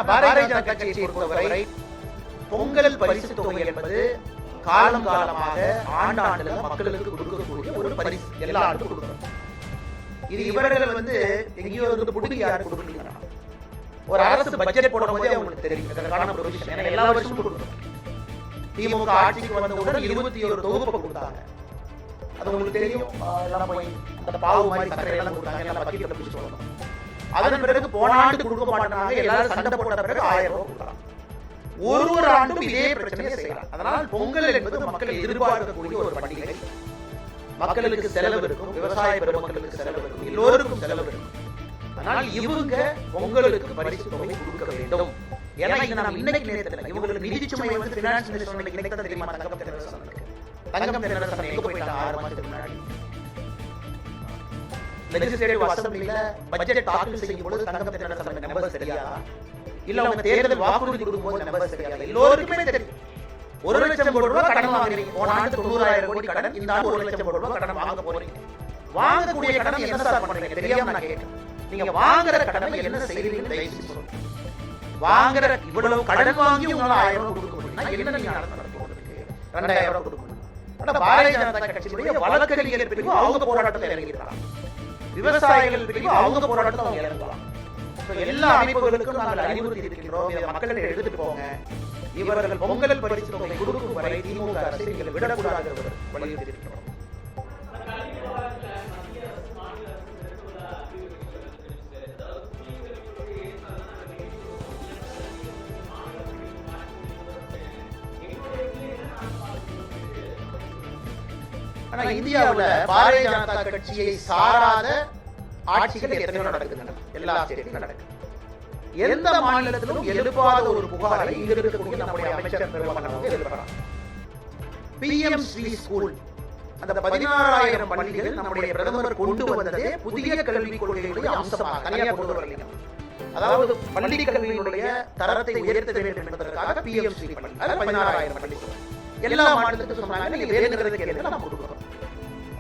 பாரதிய ஜனதா கட்சியை பொறுத்தவரை பொங்கல் பரிசு தொகை என்பது காலம் காலமாக ஆண்டாண்டுல மக்களுக்கு கொடுக்கக்கூடிய ஒரு பரிசு, எல்லா ஆண்டும் கொடுக்கணும். இது இவர்கள் எங்கேயோ புடுங்கி யாரும் கொடுக்கல. ஒரு அரசு பட்ஜெட் போடும் போதே அவங்களுக்கு தெரியும் இதற்கான ப்ரொவிஷன். ஏன்னா எல்லா வருஷமும் கொடுக்கணும். திமுக ஆட்சிக்கு வந்தவுடன் 21 தொகுப்பு கொடுத்தாங்க. அது உங்களுக்கு தெரியும். எல்லாம் போய் அந்த பாவு மாதிரி சக்கரை எல்லாம் கொடுத்தாங்க, எல்லாம் பக்கெட்ல பிடிச்சு சொல்லணும். அதன் பிறகு போன ஆண்டு கொடுக்க மாட்டாங்க, எல்லாரும் சண்டை போட்ட பிறகு 1000 ரூபாய் கொடுத்தாங்க. ஒரு ஆண்டும் இதே பிரச்சனையை செய்யலாம். அதனால் பொங்கல் என்பது மக்கள் எதிர்பார்க்கக்கூடிய ஒரு பண்டிகை. மக்களுக்கு செலவு இருக்கும், விவசாய பெருமக்களுக்கு செலவு இருக்கும், எல்லோருக்கும் செலவு இருக்கும். அதனால் இவங்க பொங்கலுக்கு பரிசு தொகை கொடுக்க வேண்டும். ஏன்னா இது நம்ம இன்னைக்கு நேரத்தில் இவங்களுக்கு நிதி சுமை பினான்ஸ் மினிஸ்டர் இன்னைக்கு தெரியுமா? தங்கம் தென்னரசன் எங்க போயிட்டாங்க 6 மாசத்துக்கு முன்னாடி. லெஜிஸ்லேட்டிவ் அசெம்பிளில பட்ஜெட் தாக்கல் செய்யும் பொழுது தங்கம் தென்னரசன் நம்பர் சரியா இல்ல அவங்க தேர்தல் வாக்குறுதி கொடுக்கும்போது நம்பர் சரியா? எல்லோருக்குமே தெரியும். 1 லட்சம் கோடி ரூபாய் கடன் வாங்குறீங்க. போன ஆண்டு 90,000 கோடி கடன், இந்த ஆண்டு 1 லட்சம் கோடி ரூபாய் கடன் வாங்க போறீங்க. வாங்கக்கூடிய கடன் என்ன சார் பண்றீங்க தெரியாம நான் கேட்கிறேன். நீங்க வாங்குற கடனை என்ன செய்யறீங்கன்னு தயவு சொல்லுங்க. வாங்குற இவ்வளவு கடன் வாங்கி உங்களால 1000 ரூபாய் கொடுக்க முடியும்னா என்ன நீங்க நடத்துறதுக்கு 2000 ரூபாய் கொடுக்கணும். ஆனா பாரதிய ஜனதா கட்சியுடைய வழக்கறிஞர் பிரிவு அவங்க போராட்டத்தில் இறங்கிடுறாங்க, விவசாயிகள் பிரிவு அவங்க போராட்டத்தில் அவங்க இறங்குறாங்க. எல்லா அமைப்புகளுக்கும் நாங்கள் அறிவுறுத்தி இருக்கின்றோம், இதை மக்கள் எடுத்துட்டு போங்க. இவர்கள் பொங்கல் பரிசு தொகை கொடுக்கும் வரை திமுக அரசை நீங்கள் விடக்கூடாது வலியுறுத்தி இருக்கிறோம். ஆனா இந்தியாவுல பாரதிய ஜனதா கட்சியை சாராத ஆட்சிகள் எத்தனையோ நடக்குதுங்க, எல்லா ஸ்டேட்லயும் நடக்குது. எந்த மாநிலத்திலும் எழுப்பாத ஒரு புகாரை இங்க இருக்கக்கூடிய நம்முடைய அமைச்சர் பெருமகன் எழுப்புறாங்க. PMC ஸ்கூல், அந்த 16,000 பள்ளிகள் நம்முடைய பிரதமர் கொண்டு வந்ததே புதிய கல்விக் கொள்கையுடைய அம்சமாக தனியாக கொண்டு வரலைங்க. அதாவது பள்ளி கல்வியினுடைய தரத்தை உயர்த்த வேண்டும் என்பதற்காக PMC பள்ளி, அது 16,000 பள்ளி. எல்லா மாநிலத்துக்கும் சொன்னாங்க நீங்க வேணுங்கிறத கேளுங்க, நம்ம கொடுக்குறோம்.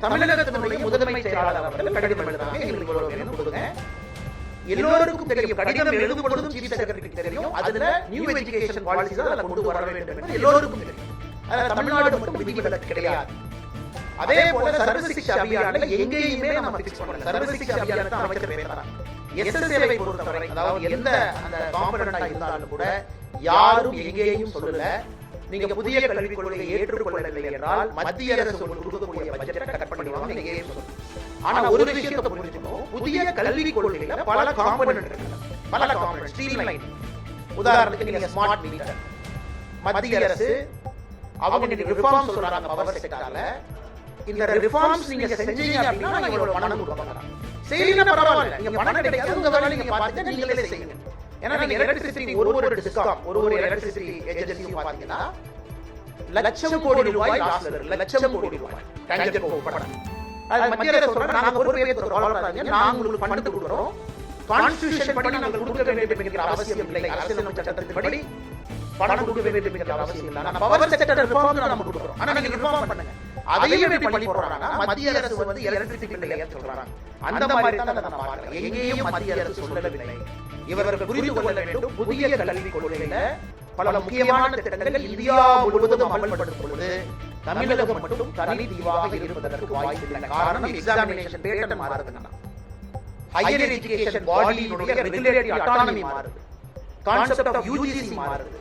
தமிழகத்தினுடைய முதன்மை செயலாளர் அவர்கள் கடிதம் எழுதுறாங்க, எங்களுக்கு இவ்வளவு வேணும் கொடுங்க. எல்லோருக்கும் தெரியும், கடிதம் எழுதும் பொழுதும் சீஃப் செக்ரட்டரிக்கு தெரியும், அதுல நியூ எஜுகேஷன் பாலிசி தான் அதுல கொண்டு வர வேண்டும் என்று எல்லோருக்கும் தெரியும். அதுல தமிழ்நாடு மட்டும் விதிவிலக்கு கிடையாது. அதே போல சர்வசிக்ஷா அபியான்ல எங்கேயுமே நம்ம பிக்ஸ் பண்ணல. சர்வசிக்ஷா அபியான் தான் அமைச்சர் பேசுறாங்க. SSAவை பொறுத்தவரை, அதாவது எந்த அந்த காம்பனண்டா இருந்தாலும் கூட யாரும் எங்கேயும் சொல்லல நீங்க புதிய கல்விக் கொள்கையை ஏற்றுக்கொள்ளவில்லை என்றால் மத்திய அரசு கொடுக்கக்கூடிய பட்ஜெட்டை கட் பண்ணிடுவாங்க எங்கேயும் சொல்லல. ஆனா ஒரு விஷயத்தை புரிஞ்சுக்கணும், புதிய கல்விக் கொள்கையில பல காம்பனண்ட் இருக்கு, பல காம்பனண்ட் ஸ்ட்ரீம்லைன். உதாரணத்துக்கு நீங்க ஸ்மார்ட் மீட்டர், மத்திய அரசு அவங்க ரிஃபார்ம் சொல்றாங்க பவர் செக்டார்ல. இந்த ரிஃபார்ம்ஸ் நீங்க செஞ்சீங்க அப்படின்னா இவ்வளவு பணம் கொடுப்பாங்க. செய்யலன்னா பரவாயில்ல, நீங்க பணம் கிடைக்காது, உங்க வேலை நீங்க பார்த்து நீங்களே செய்யுங்க. ஏன்னா நீங்க எலக்ட்ரிசிட்டி ஒரு டிஸ்காம் ஒரு எலக்ட்ரிசிட்டி ஏஜென்சியும் பாத்தீங்கன்னா லட்சம் கோடி ரூபாய் லாஸ் இருக்கு, லட்சம் கோடி ரூபாய் டேஞ்சர் போகப்பட. அது மத்திய அரசு சொல்றாங்க நாங்க பொறுப்பேற்று கவலைப்படாதீங்க, நாங்க உங்களுக்கு ஃபண்ட் கொடுக்குறோம், கான்ஸ்டிடியூஷன் படி நாங்க கொடுக்க வேண்டும் என்கிற அவசியம் இல்லை, அரசியலமைப்பு சட்டத்தின்படி பணம் கொடுக்க வேண்டும் என்கிற அவசியம் இல்லை. நான் பவர் செக்டர் ரிஃபார்ம் நம்ம கொடுக்குறோம், ஆனா நீங்க ரிஃபார்ம் பண்ணுங்க. அதையும் எப்படி பண்ணி போறாங்க, மத்திய அரசு எலக்ட்ரிசிட்டி பில்லை ஏற்ற சொல்றாங்க. அந்த மாதிரி தான் நம்ம பார்க்கலாம். எங்கேயும் மத்திய அரசு சொல்லவில்லை. இவர்கள் புரிந்து கொள்ள வேண்டும், புதிய கல்விக் கொள்கையில பல முக்கியமான திட்டங்கள் இந்தியா முழுவதும் அமல்படுத்தும் பொழுது தமிழகம் மட்டும் தனி தீவாக இருப்பதற்கு வாய்ப்பில்லை. காரணம் எக்ஸாமினேஷன் பேட்டர்ன் மாறுதுன்னா, ஹையர் எஜுகேஷன் பாடியினுடைய ரெகுலேட்டரி அட்டானமி மாறுது, கான்செப்ட் ஆஃப் UGC மாறுது,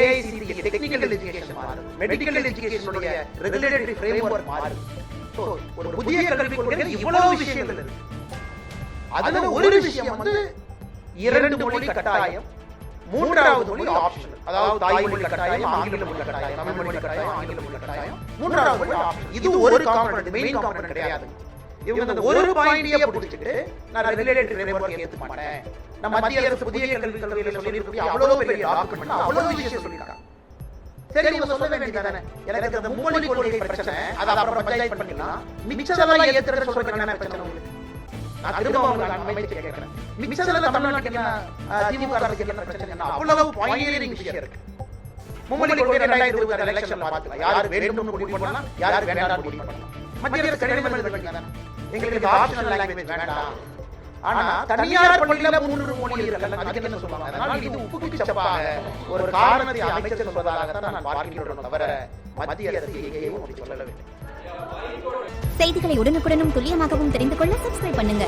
AICTE டெக்னிக்கல் எஜுகேஷன் மாறுது, மெடிக்கல் எஜுகேஷனுடைய ரெகுலேட்டரி ஃப்ரேம்வொர்க் மாறுது. சோ ஒரு புதிய கல்விக் கொள்கையில் இவ்வளவு விஷயங்கள் இருக்கு. அதுல ஒரு விஷயம் 2 மொழி கட்டாயம், 3வது மொழி ஆப்ஷனல். அதாவது தாய்மொழி கட்டாயம், ஆங்கில மொழி கட்டாயம், தமிழ் மொழி கட்டாயம், ஆங்கில மொழி கட்டாயம், 3வது மொழி ஆப்ஷனல். இது ஒரு காம்பனன்ட், மெயின் காம்பனன்ட் கிடையாது. இவங்க அந்த ஒரு பாயிண்டியை பிடிச்சிட்டு நான் ரெகுலேட்டரி ஃப்ரேம்வொர்க் ஏத்துக்க மாட்டேன், நம்ம மத்திய அரசு புதிய கல்விக் கொள்கையில சொல்லியிருக்கக்கூடிய அவ்வளவு பெரிய டாக்குமெண்ட் அவ்வளவு விஷயம் சொல்லிருக்காங்க. சரி இவங்க சொல்ல வேண்டியதானே, எனக்கு அந்த மும்மொழி கொள்கை பிரச்சனை அதை அப்புறம் பஞ்சாயத்து பண்ணிக்கலாம், மிச்சதெல்லாம் ஏத்துறது சொல்றதுக்கு என்ன பிரச்சனை உங்களுக்கு? நான் திரும்ப உங்களுக்கு அமைச்சு கேட்கிறேன், மிச்சதெல்லாம் தமிழ்நாட்டுக்கு என்ன திமுக அரசுக்கு என்ன பிரச்சனை? என்ன அவ்வளவு பாயிண்டியரிங் விஷயம் இருக்கு. மும்மொழி கொள்கை 2020 எலெக்ஷன்ல பாத்துக்கலாம், யாரு வேண்டும் முடிவு பண்ணலாம், யாரு வேண்டாம் முடிவு பண்ணலாம். மத்திய அரசு கடிதம் எழுத வேண்டியதானே, எங்களுக்கு ஆப்ஷனல் லாங்குவேஜ் வேண்டாம், ஆனா தனியார் பள்ளியில 3 மொழி இருக்கல, அதுக்கு என்ன சொல்லுவாங்க? அதனால இது உப்புக்கு சப்பாக ஒரு காரணத்தை அமைச்சர் சொல்வதாகத்தான் நான் பார்க்கிறேன் தவிர மத்திய அரசு எங்கேயும் அப்படி சொல்லவில்லை. செய்திகளை உடனுக்குடனும் துல்லியமாகவும் தெரிந்து கொள்ள சப்ஸ்கிரைப் பண்ணுங்க.